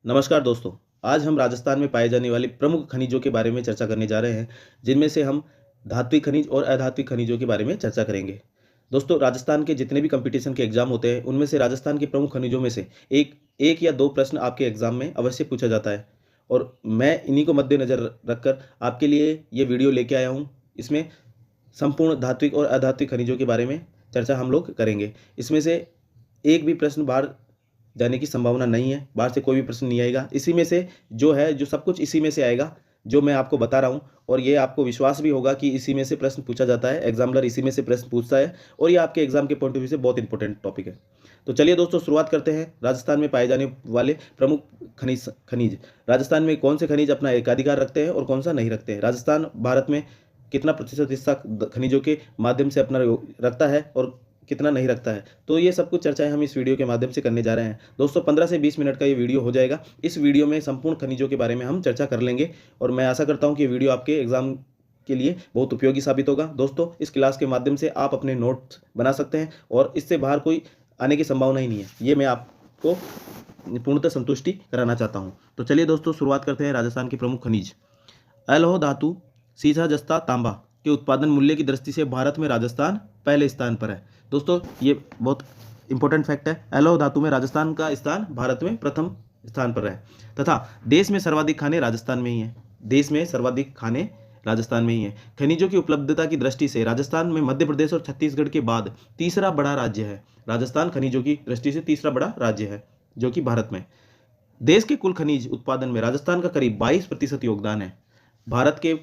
नमस्कार दोस्तों। आज हम राजस्थान में पाए जाने वाले प्रमुख खनिजों के बारे में चर्चा करने जा रहे हैं, जिनमें से हम धात्विक खनिज और अधात्विक खनिजों के बारे में चर्चा करेंगे। दोस्तों, राजस्थान के जितने भी कॉम्पिटिशन के एग्जाम होते हैं, उनमें से राजस्थान के प्रमुख खनिजों में से एक एक या दो प्रश्न आपके एग्जाम में अवश्य पूछा जाता है और मैं इन्हीं को मद्देनजर रखकर आपके लिए ये वीडियो लेके आया हूँ। इसमें संपूर्ण धात्विक और अधात्विक खनिजों के बारे में चर्चा हम लोग करेंगे। इसमें से एक भी प्रश्न बाहर जाने की संभावना नहीं है, बाहर से कोई भी प्रश्न नहीं आएगा। इसी में से जो है, जो सब कुछ इसी में से आएगा, जो मैं आपको बता रहा हूँ, और ये आपको विश्वास भी होगा कि इसी में से प्रश्न पूछा जाता है, एग्जामिनर इसी में से प्रश्न पूछता है और ये आपके एग्जाम के पॉइंट ऑफ व्यू से बहुत इंपॉर्टेंट टॉपिक है। तो चलिए दोस्तों, शुरुआत करते हैं। राजस्थान में पाए जाने वाले प्रमुख खनिज। राजस्थान में कौन से खनिज अपना एकाधिकार रखते हैं और कौन सा नहीं रखते हैं? राजस्थान भारत में कितना प्रतिशत हिस्सा खनिजों के माध्यम से अपना रखता है और कितना नहीं रखता है? तो ये सब कुछ चर्चाएं हम इस वीडियो के माध्यम से करने जा रहे हैं। दोस्तों, 15 से 20 मिनट का ये वीडियो हो जाएगा। इस वीडियो में संपूर्ण खनिजों के बारे में हम चर्चा कर लेंगे और मैं आशा करता हूं कि ये वीडियो आपके एग्जाम के लिए बहुत उपयोगी साबित होगा। दोस्तों, इस क्लास के माध्यम से आप अपने नोट्स बना सकते हैं और इससे बाहर कोई आने की संभावना ही नहीं है। ये मैं आपको पूर्णतः संतुष्टि कराना चाहता हूँ। तो चलिए दोस्तों, शुरुआत करते हैं। राजस्थान के प्रमुख खनिज। अलोह धातु, सीसा, जस्ता, तांबा के उत्पादन मूल्य की दृष्टि से भारत में राजस्थान पहले स्थान पर है। दोस्तों, ये बहुत इंपॉर्टेंट फैक्ट है। अलोह धातु में राजस्थान का स्थान भारत में प्रथम स्थान पर है तथा देश में सर्वाधिक खाने राजस्थान में ही है। देश में सर्वाधिक खाने राजस्थान में ही है। खनिजों की उपलब्धता की दृष्टि से राजस्थान में मध्य प्रदेश और छत्तीसगढ़ के बाद तीसरा बड़ा राज्य है। राजस्थान खनिजों की दृष्टि से तीसरा बड़ा राज्य है, जो कि भारत में। देश के कुल खनिज उत्पादन में राजस्थान का करीब 22% योगदान है। भारत के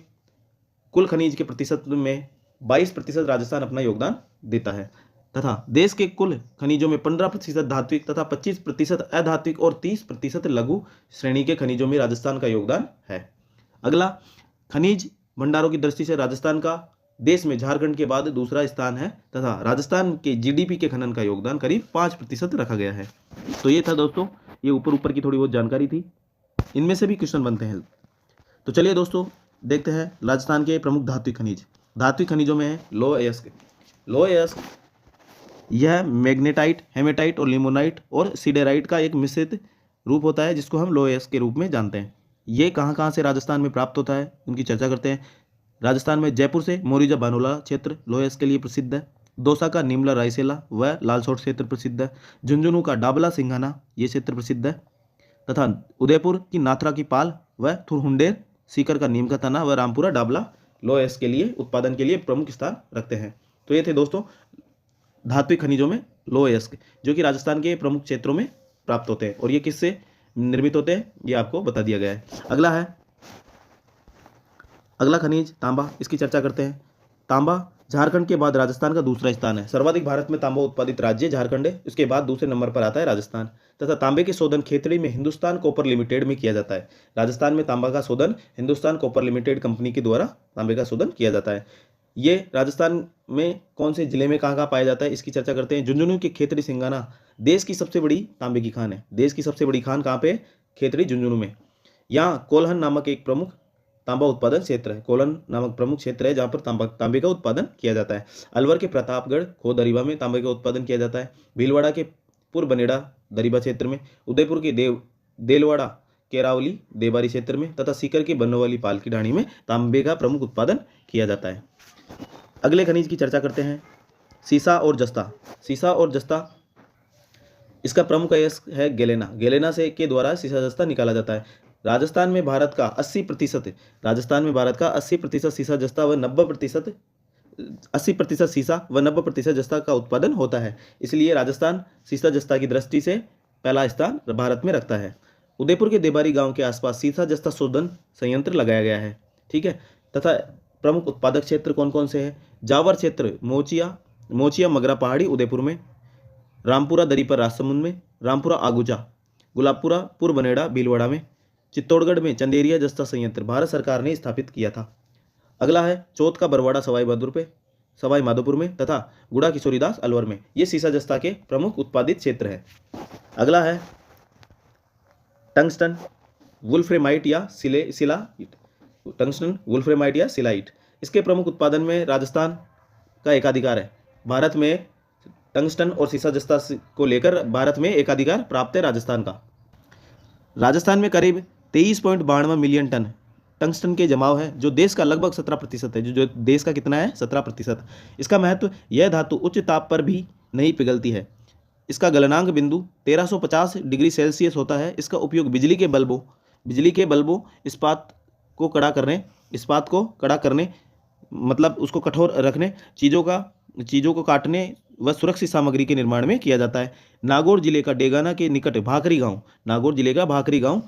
कुल खनिज के प्रतिशत में 22% राजस्थान अपना योगदान देता है तथा देश के कुल खनिजों में 15% धात्विक तथा 25% अधात्विक और 30% लघु श्रेणी के खनिजों में राजस्थान का योगदान है। अगला, खनिज भंडारों की दृष्टि से राजस्थान का देश में झारखंड के बाद दूसरा स्थान है तथा राजस्थान के जीडीपी के खनन का योगदान करीब 5% रखा गया है। तो ये था दोस्तों, ये ऊपर की थोड़ी बहुत जानकारी थी। इनमें से भी क्वेश्चन बनते हैं। तो चलिए दोस्तों, देखते हैं राजस्थान के प्रमुख धात्विक खनिज। धात्विक खनिजों में है लोह अयस्क। लोह अयस्क यह मैग्नेटाइट, हेमेटाइट और लिमोनाइट और सिडेराइट का एक मिश्रित रूप होता है, जिसको हम लोह अयस्क के रूप में जानते हैं। ये कहाँ कहाँ से राजस्थान में प्राप्त होता है, उनकी चर्चा करते हैं। राजस्थान में जयपुर से मोरिजा बानोला क्षेत्र लोह अयस्क के लिए प्रसिद्ध है। दौसा का नीमला रायसेला व लालसोट क्षेत्र प्रसिद्ध है। झुंझुनू का डाबला सिंघाना ये क्षेत्र प्रसिद्ध है तथा उदयपुर की नाथरा की पाल व थुरहुंडेर, सीकर का नीम का तना व रामपुरा डाबला लोह अयस्क के लिए उत्पादन के लिए प्रमुख स्थान रखते हैं। तो ये थे दोस्तों धात्विक खनिजों में लोह अयस्क, जो कि राजस्थान के प्रमुख क्षेत्रों में प्राप्त होते हैं और ये किससे निर्मित होते हैं, ये आपको बता दिया गया है। अगला खनिज तांबा, इसकी चर्चा करते हैं। तांबा झारखंड के बाद राजस्थान का दूसरा स्थान है। सर्वाधिक भारत में तांबा उत्पादित राज्य झारखंड है, उसके बाद दूसरे नंबर पर आता है राजस्थान तथा तांबे के शोधन खेतड़ी में हिंदुस्तान कॉपर लिमिटेड में किया जाता है। राजस्थान में तांबा का शोधन हिंदुस्तान कॉपर लिमिटेड कंपनी के द्वारा तांबे का शोधन किया जाता है। ये राजस्थान में कौन से जिले में कहाँ पाया जाता है, इसकी चर्चा करते हैं। झुंझुनू के खेतड़ी सिंगाना देश की सबसे बड़ी तांबे की खान है। देश की सबसे बड़ी खान कहाँ पे? खेतड़ी, झुंझुनू में। यहाँ कोल्हन नामक एक प्रमुख तांबा उत्पादन क्षेत्र है। कोलन नामक प्रमुख क्षेत्र है जहां पर तांबे का उत्पादन किया जाता है। अलवर के प्रतापगढ़ खो दरीबा में तांबे का उत्पादन किया जाता है। भीलवाड़ा के पुरबनेड़ा दरीबा क्षेत्र में, उदयपुर के देलवाड़ा केरावली देबारी क्षेत्र में तथा सीकर के बनोवाली पाल की ढाणी में तांबे का प्रमुख उत्पादन किया जाता है। अगले खनिज की चर्चा करते हैं, सीसा और जस्ता। सीसा और जस्ता, इसका प्रमुख अयस्क है गेलेना। गेलेना से के द्वारा सीसा जस्ता निकाला जाता है। राजस्थान में भारत का 80% सीसा जस्ता व 90% 80% सीसा व 90% जस्ता का उत्पादन होता है। इसलिए राजस्थान सीसा जस्ता की दृष्टि से पहला स्थान भारत में रखता है। उदयपुर के देबारी गांव के आसपास सीसा जस्ता शोधन संयंत्र लगाया गया है, ठीक है। तथा प्रमुख उत्पादक क्षेत्र कौन कौन से हैं? जावर क्षेत्र मोचिया मगरा पहाड़ी उदयपुर में, रामपुरा दरीपर राजसमंद में, रामपुरा आगुचा, गुलाबपुरा पुरबनेड़ा भीलवाड़ा में, चित्तौड़गढ़ में चंदेरिया जस्ता संयंत्र भारत सरकार ने स्थापित किया था। अगला है चौथ का बरवाड़ा सवाई माधोपुर में तथा गुड़ा किशोरीदास अलवर में। ये सीसा जस्ता के प्रमुख उत्पादित क्षेत्र है। अगला है टंगस्टन वुल्फ्रेमाइट या सिलाइट। इसके प्रमुख उत्पादन में राजस्थान का एकाधिकार है। भारत में टंगस्टन और सीसा जस्ता को लेकर भारत में एकाधिकार प्राप्त है राजस्थान का। राजस्थान में करीब 23.92 मिलियन टन टंगस्टन के जमाव है, जो देश का लगभग 17% है। जो देश का कितना है? 17%। इसका महत्व, यह धातु उच्च ताप पर भी नहीं पिघलती है। इसका गलनांक बिंदु 1350 डिग्री सेल्सियस होता है। इसका उपयोग बिजली के बल्बों इस्पात को कड़ा करने मतलब उसको कठोर रखने, चीज़ों को काटने व सुरक्षित सामग्री के निर्माण में किया जाता है। नागौर जिले का डेगाना के निकट नागौर जिले का भाखरी गांव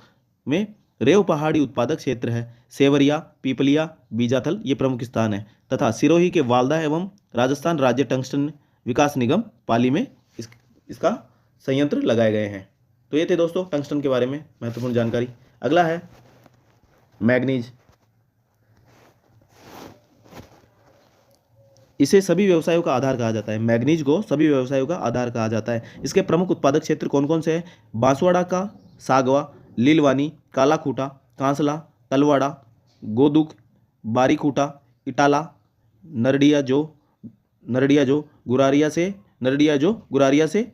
में रेव पहाड़ी उत्पादक क्षेत्र है। सेवरिया, पीपलिया, बीजाथल ये प्रमुख स्थान है तथा सिरोही के वाल्दा एवं राजस्थान राज्य टंगस्टन विकास निगम पाली में इसका संयंत्र लगाए गए हैं। तो ये थे दोस्तों टंगस्टन के बारे में महत्वपूर्ण जानकारी। अगला है मैग्नीज। इसे सभी व्यवसायों का आधार कहा जाता है। मैग्नीज को सभी व्यवसायों का आधार कहा जाता है। इसके प्रमुख उत्पादक क्षेत्र कौन कौन से हैं? बांसवाड़ा का सागवा, लीलवानी, कालाखूटा, कांसला, तलवाड़ा, गोदुक, बारीखूटा, इटाला, नरडिया जो गुरारिया से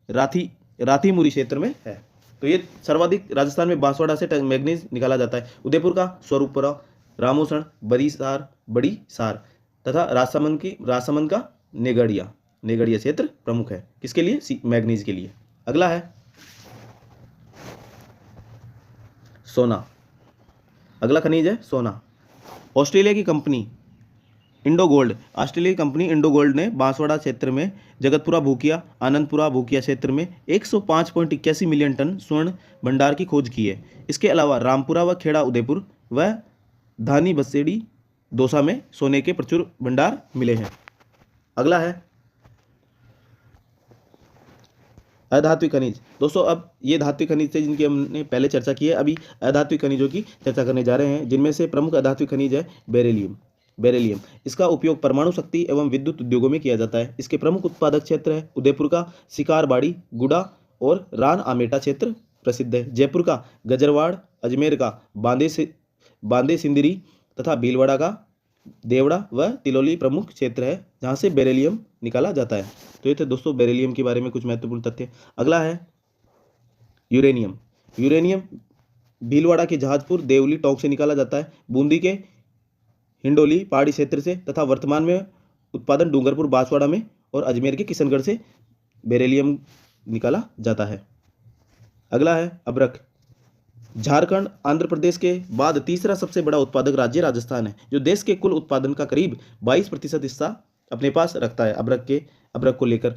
राथीमुरी क्षेत्र में है। तो ये सर्वाधिक राजस्थान में बांसवाड़ा से मैग्नीज निकाला जाता है। उदयपुर का स्वरूपपुरा, रामोसण, बड़ी सार तथा राजसमंद का नेगड़िया क्षेत्र प्रमुख है। किसके लिए? मैग्नीज के लिए। अगला है सोना। अगला खनिज है सोना। ऑस्ट्रेलिया की कंपनी इंडो गोल्ड ने बांसवाड़ा क्षेत्र में जगतपुरा भूकिया, आनंदपुरा भूकिया क्षेत्र में 105.81 मिलियन टन स्वर्ण भंडार की खोज की है। इसके अलावा रामपुरा व खेड़ा उदयपुर व धानी बसेड़ी दौसा में सोने के प्रचुर भंडार मिले हैं। अगला है अधात्विक खनिज। दोस्तों अब ये धात्विक खनिज थे जिनकी हमने पहले चर्चा की है। अभी अधात्विक खनिजों की चर्चा करने जा रहे हैं, जिनमें से प्रमुख अधात्विक खनिज है बेरिलियम। इसका उपयोग परमाणु शक्ति एवं विद्युत उद्योगों में किया जाता है। इसके प्रमुख उत्पादक क्षेत्र है उदयपुर का शिकारबाड़ी, गुड़ा और रान आमेटा क्षेत्र प्रसिद्ध है। जयपुर का गजरवाड़, अजमेर का बांदे सिंदरी तथा भीलवाड़ा का देवड़ा व तिलोली प्रमुख क्षेत्र है जहाँ से बेरिलियम निकाला जाता है। तो ये थे दोस्तों बेरिलियम के बारे में कुछ महत्वपूर्ण तथ्य। अगला है यूरेनियम भीलवाड़ा के जहाजपुर, देवली, टोंक से निकाला जाता है। बूंदी के हिंडोली पहाड़ी क्षेत्र से तथा वर्तमान में उत्पादन डूंगरपुर, बांसवाड़ा में और अजमेर के किशनगढ़ से बेरिलियम निकाला जाता है। अगला है अभ्रक। झारखंड, आंध्र प्रदेश के बाद तीसरा सबसे बड़ा उत्पादक राज्य राजस्थान है, जो देश के कुल उत्पादन का करीब 22% हिस्सा अपने पास रखता है। अभ्रक को लेकर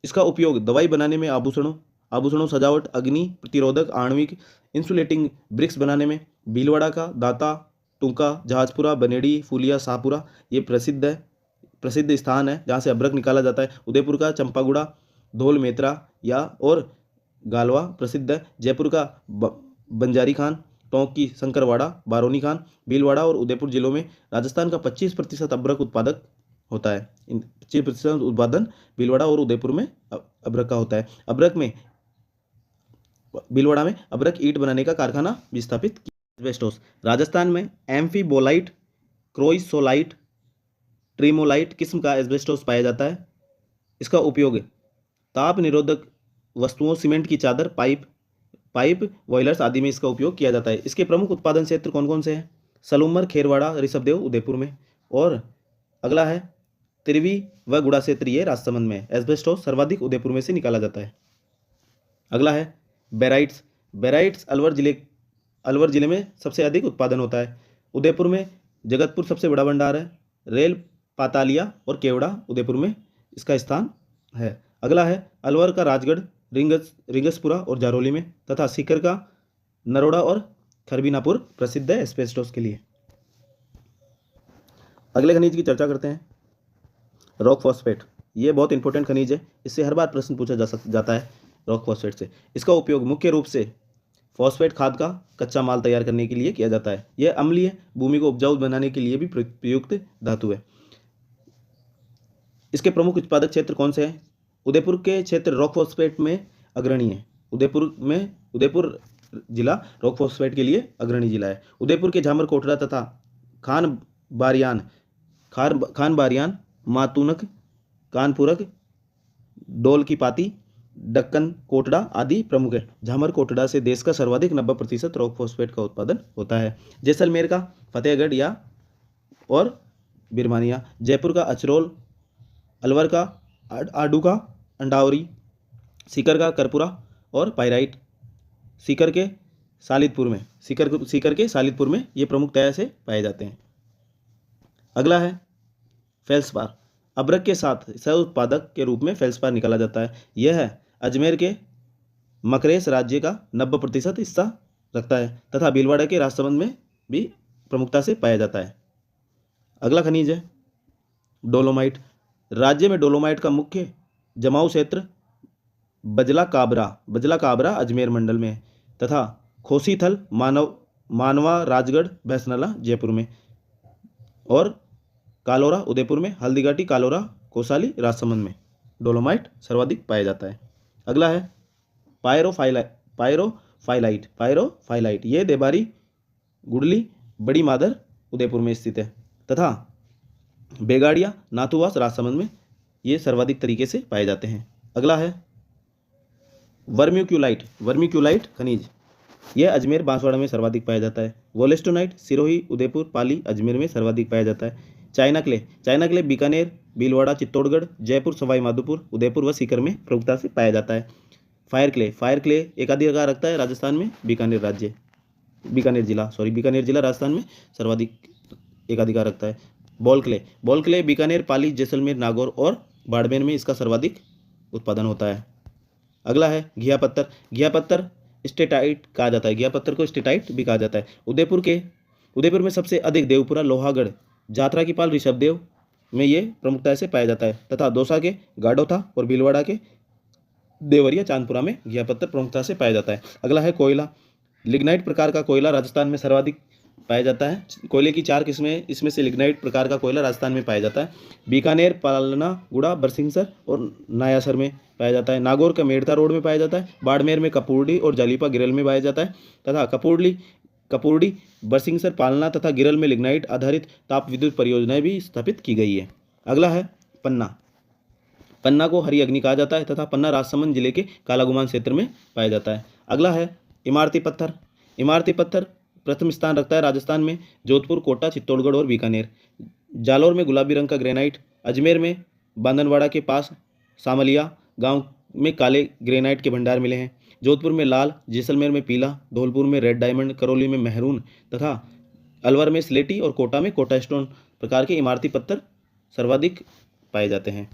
इसका उपयोग दवाई बनाने में, आभूषणों, सजावट, अग्नि प्रतिरोधक, आणविक इंसुलेटिंग ब्रिक्स बनाने में। भीलवाड़ा का दाता, टुंका, जहाजपुरा, बनेड़ी, फूलिया, शाहपुरा ये प्रसिद्ध स्थान है जहाँ से अभ्रक निकाला जाता है। उदयपुर का चंपागुड़ा, धौल मेत्रा और गालवा प्रसिद्ध है। जयपुर का बंजारी खान, टोंक की शंकरवाड़ा, बारोनी खान, भीलवाड़ा और उदयपुर जिलों में राजस्थान का 25% अभ्रक उत्पादक होता है। 25% उत्पादन भीलवाड़ा और उदयपुर में अभ्रक का होता है। भीलवाड़ा में अभ्रक ईंट बनाने का कारखाना भी स्थापित किया। एस्बेस्टोस। राजस्थान में एम्फीबोलाइट, क्रोइसोलाइट, ट्रीमोलाइट किस्म का एस्बेस्टोस पाया जाता है। इसका उपयोग ताप निरोधक वस्तुओं, सीमेंट की चादर, पाइप बॉयलर्स आदि में इसका उपयोग किया जाता है। इसके प्रमुख उत्पादन क्षेत्र कौन कौन से हैं? सलूमर, खेरवाड़ा, ऋषभदेव उदयपुर में और अगला है तिरवी व गुड़ा क्षेत्र, ये राजसमंद में। एस्बेस्टोस सर्वाधिक उदयपुर में से निकाला जाता है। अगला है बेराइट्स अलवर जिले में सबसे अधिक उत्पादन होता है। उदयपुर में जगतपुर सबसे बड़ा भंडार है। रेल, पातालिया और केवड़ा उदयपुर में इसका स्थान है। अगला है अलवर का राजगढ़, रिंगसपुरा और जारोली में तथा सीकर का नरोड़ा और खरबीनापुर प्रसिद्ध है एस्बेस्टोस के लिए। अगले खनिज की चर्चा करते हैं रॉक फॉस्फेट। ये बहुत इंपॉर्टेंट खनिज है, इससे हर बार प्रश्न पूछा जाता है रॉक फॉस्फेट से। इसका उपयोग मुख्य रूप से फॉस्फेट खाद का कच्चा माल तैयार करने के लिए किया जाता है। यह अम्लीय भूमि को उपजाऊ बनाने के लिए भी प्रयुक्त धातु है। इसके प्रमुख उत्पादक क्षेत्र कौन से हैं? उदयपुर के क्षेत्र रॉक फॉस्फेट में अग्रणी है। उदयपुर जिला रॉक फॉस्फेट के लिए अग्रणी जिला है। उदयपुर के झामर कोटड़ा तथा खान बारियान, मातूनक, कानपुरक, डोल की पाती, दक्कन कोटड़ा आदि प्रमुख है। झामर कोटड़ा से देश का सर्वाधिक 90% रॉक फॉस्फेट का उत्पादन होता है। जैसलमेर का फतेहगढ़ या और बिरमानिया, जयपुर का अचरोल, अलवर का आडू का अंडावरी, सीकर का करपुरा और पाइराइट सीकर के सालिदपुर में ये प्रमुखतया से पाए जाते हैं। अगला है फेल्सपार। अब्रक के साथ सह उत्पादक के रूप में फेल्सपार निकाला जाता है। यह अजमेर के मकरेस राज्य का 90% हिस्सा रखता है तथा भीलवाड़ा के राजसमंद में भी प्रमुखता से पाया जाता है। अगला खनिज है डोलोमाइट। राज्य में डोलोमाइट का मुख्य जमाव क्षेत्र बजला काबरा अजमेर मंडल में है तथा खोसीथल मानवा राजगढ़ भैंसनाला जयपुर में और कालोरा उदयपुर में, हल्दीघाटी कालोरा कोसाली राजसमंद में डोलोमाइट सर्वाधिक पाया जाता है। अगला है पायरोफाइलाइट। ये देबारी गुडली बड़ी मादर उदयपुर में स्थित है तथा बेगाड़िया नाथुवास राजसमंद में ये सर्वाधिक तरीके से पाए जाते हैं। अगला है वर्मिक्यूलाइट खनिज। यह अजमेर बांसवाड़ा में सर्वाधिक पाया जाता है। वोलेस्टोनाइट सिरोही उदयपुर पाली अजमेर में सर्वाधिक पाया जाता है। चाइना क्ले बीकानेर भीलवाड़ा चित्तौड़गढ़ जयपुर सवाई माधोपुर उदयपुर व सीकर में प्रमुखता से पाया जाता है। फायर क्ले एकाधिकार रखता है राजस्थान में बीकानेर जिला राजस्थान में सर्वाधिक एकाधिकार रखता है। बॉल क्ले बीकानेर पाली जैसलमेर नागौर और बाड़मेर में इसका सर्वाधिक उत्पादन होता है। अगला है घिया पत्थर स्टेटाइट कहा जाता है। घिया पत्थर को स्टेटाइट भी कहा जाता है। उदयपुर में सबसे अधिक देवपुरा लोहागढ़ जात्रा की पाल ऋषभदेव में ये प्रमुखता से पाया जाता है तथा दौसा के गाडोथा और भीलवाड़ा के देवरिया चांदपुरा में घिया पत्थर प्रमुखता से पाया जाता है। अगला है कोयला। लिग्नाइट प्रकार का कोयला राजस्थान में सर्वाधिक पाया जाता है। कोयले की 4 किस्में, इसमें से लिग्नाइट प्रकार का कोयला राजस्थान में पाया जाता है। बीकानेर पालना गुड़ा बरसिंहसर और नायासर में पाया जाता है। नागौर का मेड़ता रोड में पाया जाता है। बाड़मेर में कपूरडी और जालीपा गिरल में पाया जाता है तथा कपूरडी बरसिंहसर पालना तथा गिरल में लिग्नाइट आधारित ताप विद्युत परियोजनाएं भी स्थापित की गई है। अगला है पन्ना को हरी अग्नि कहा जाता है तथा पन्ना राजसमंद जिले के कालागुमान क्षेत्र में पाया जाता है। अगला है इमारती पत्थर प्रथम स्थान रखता है राजस्थान में जोधपुर कोटा चित्तौड़गढ़ और बीकानेर। जालौर में गुलाबी रंग का ग्रेनाइट, अजमेर में बांदनवाड़ा के पास सामलिया गांव में काले ग्रेनाइट के भंडार मिले हैं। जोधपुर में लाल, जैसलमेर में पीला, धौलपुर में रेड डायमंड, करौली में मेहरून तथा अलवर में स्लेटी और कोटा में कोटा स्टोन प्रकार के इमारती पत्थर सर्वाधिक पाए जाते हैं।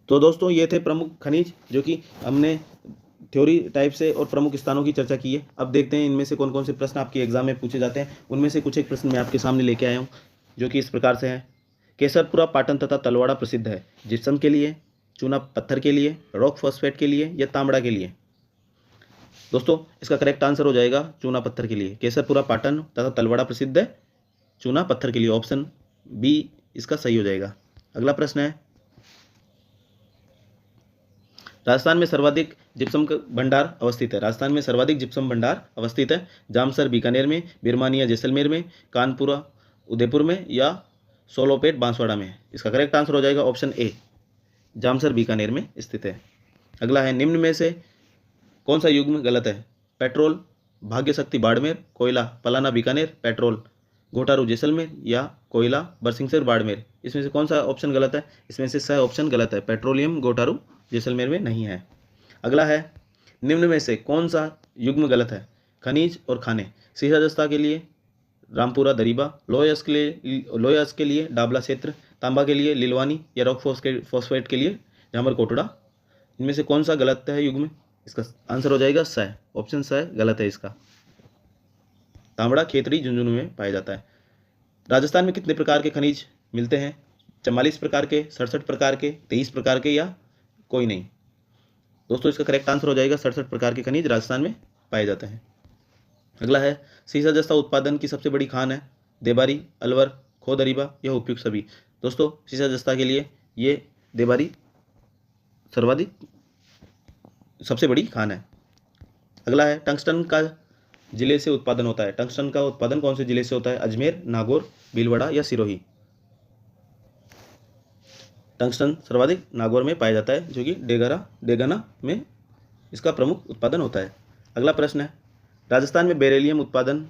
तो दोस्तों ये थे प्रमुख खनिज जो कि हमने थ्योरी टाइप से और प्रमुख स्थानों की चर्चा की है। अब देखते हैं इनमें से कौन कौन से प्रश्न आपके एग्जाम में पूछे जाते हैं। उनमें से कुछ एक प्रश्न मैं आपके सामने लेके आया हूँ जो कि इस प्रकार से है। केसरपुरा पाटन तथा तलवाड़ा प्रसिद्ध है जिप्सम के लिए, चूना पत्थर के लिए, रॉक फॉस्फेट के लिए या तांबड़ा के लिए। दोस्तों इसका करेक्ट आंसर हो जाएगा चूना पत्थर के लिए। केसरपुरा पाटन तथा तलवाड़ा प्रसिद्ध है चूना पत्थर के लिए। ऑप्शन बी इसका सही हो जाएगा। अगला प्रश्न है राजस्थान में सर्वाधिक जिप्सम भंडार अवस्थित है। जामसर बीकानेर में, बिरमानिया जैसलमेर में, कानपुरा उदयपुर में या सोलोपेट बांसवाड़ा में। इसका करेक्ट आंसर हो जाएगा ऑप्शन ए, जामसर बीकानेर में स्थित है। अगला है निम्न में से कौन सा युग्म गलत है? पेट्रोल भाग्य शक्ति बाड़मेर, कोयला पलाना बीकानेर, पेट्रोल घोटारू जैसलमेर या कोयला बरसिंहसर बाड़मेर। इसमें से कौन सा ऑप्शन गलत है? इसमें से सही ऑप्शन गलत है, पेट्रोलियम घोटारू जैसलमेर में नहीं है। अगला है निम्न में से कौन सा युग्म गलत है? खनिज और खाने, सीसा जस्ता के लिए रामपुरा दरीबा, लोयस के लिए डाबला क्षेत्र, तांबा के लिए लिलवानी या रॉक फॉस्फेट के लिए झामर कोटड़ा। इनमें से कौन सा गलत है युग्म? इसका आंसर हो जाएगा स, ऑप्शन स गलत है इसका। तांबड़ा खेतड़ी झुंझुनू में पाया जाता है। राजस्थान में कितने प्रकार के खनिज मिलते हैं? 44 प्रकार के, 67 प्रकार के, 23 प्रकार के या कोई नहीं। दोस्तों इसका करेक्ट आंसर हो जाएगा 67 प्रकार के खनिज राजस्थान में पाए जाते हैं। अगला है सीसा जस्ता उत्पादन की सबसे बड़ी खान है देबारी, अलवर, खोदरीबा या उपयुक्त सभी। दोस्तों सीसा जस्ता के लिए ये देबारी सर्वाधिक सबसे बड़ी खान है। अगला है टंगस्टन का जिले से उत्पादन होता है। टंगस्टन का उत्पादन कौन से जिले से होता है? अजमेर, नागौर, भीलवाड़ा या सिरोही। टंगस्टन सर्वाधिक नागौर में पाया जाता है, जो कि डेगाना में इसका प्रमुख उत्पादन होता है। अगला प्रश्न है, राजस्थान में बेरिलियम उत्पादन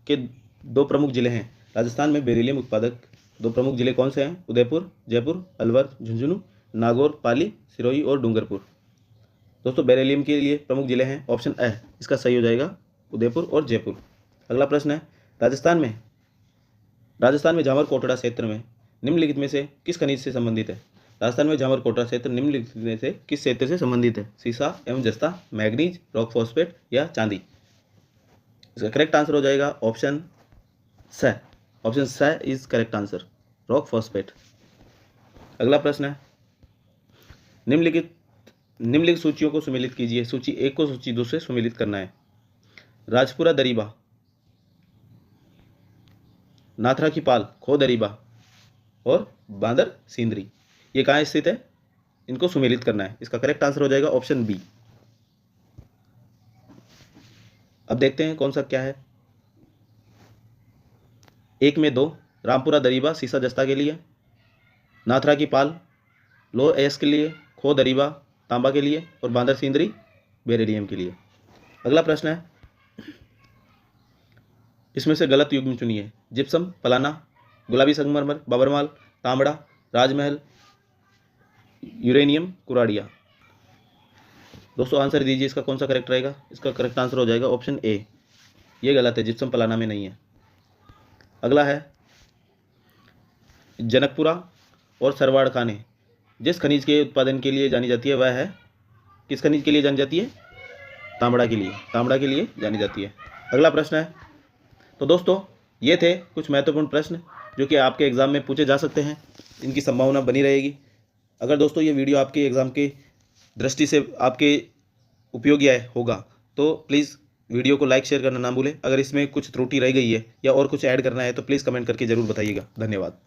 के 2 प्रमुख जिले हैं। राजस्थान में बेरिलियम उत्पादक 2 प्रमुख जिले कौन से हैं? उदयपुर, जयपुर, अलवर, झुंझुनू, नागौर, पाली, सिरोही और डूंगरपुर। दोस्तों बेरिलियम के लिए प्रमुख जिले हैं, ऑप्शन ए इसका सही हो जाएगा, उदयपुर और जयपुर। अगला प्रश्न है, राजस्थान में झामर कोटड़ा क्षेत्र में निम्नलिखित में से किस खनिज से संबंधित है? राजस्थान में झामर कोटड़ा क्षेत्र निम्नलिखित में से किस क्षेत्र से संबंधित है? सीसा एवं जस्ता, मैग्नीज, रॉक फॉस्फेट या चांदी। इसका करेक्ट आंसर हो जाएगा ऑप्शन स is correct answer, rock phosphate. अगला प्रश्न है, निम्नलिखित सूचियों को सुमेलित कीजिए। सूची 1 को सूची 2 से सुमेलित करना है। राजपुरा दरीबा, नाथरा की पाल, खो दरीबा और बांदर सिंदरी, ये कहाँ स्थित है? इनको सुमेलित करना है। इसका करेक्ट आंसर हो जाएगा ऑप्शन बी। अब देखते हैं कौन सा क्या है। 1 में 2, रामपुरा दरीबा सीसा जस्ता के लिए, नाथरा की पाल लो एस के लिए, खो दरीबा तांबा के लिए और बांदर सिंदरी बेरिलियम के लिए। अगला प्रश्न है, इसमें से गलत युग्म चुनिए। जिप्सम, पलाना, गुलाबी संगमरमर, बाबरमाल, तांबड़ा, राजमहल, यूरेनियम, कुराडिया। दोस्तों आंसर दीजिए, इसका कौन सा करेक्ट रहेगा? इसका करेक्ट आंसर हो जाएगा ऑप्शन ए, ये गलत है, जिप्सम पलाना में नहीं है। अगला है, जनकपुरा और सरवाड़ खाने जिस खनिज के उत्पादन के लिए जानी जाती है वह है, किस खनिज के लिए जानी जाती है? तांबड़ा के लिए जानी जाती है। अगला प्रश्न है, तो दोस्तों ये थे कुछ महत्वपूर्ण प्रश्न जो कि आपके एग्ज़ाम में पूछे जा सकते हैं, इनकी संभावना बनी रहेगी। अगर दोस्तों ये वीडियो आपके एग्ज़ाम की दृष्टि से आपके उपयोगी होगा तो प्लीज़ वीडियो को लाइक शेयर करना ना भूलें। अगर इसमें कुछ त्रुटि रह गई है या और कुछ ऐड करना है तो प्लीज़ कमेंट करके ज़रूर बताइएगा। धन्यवाद।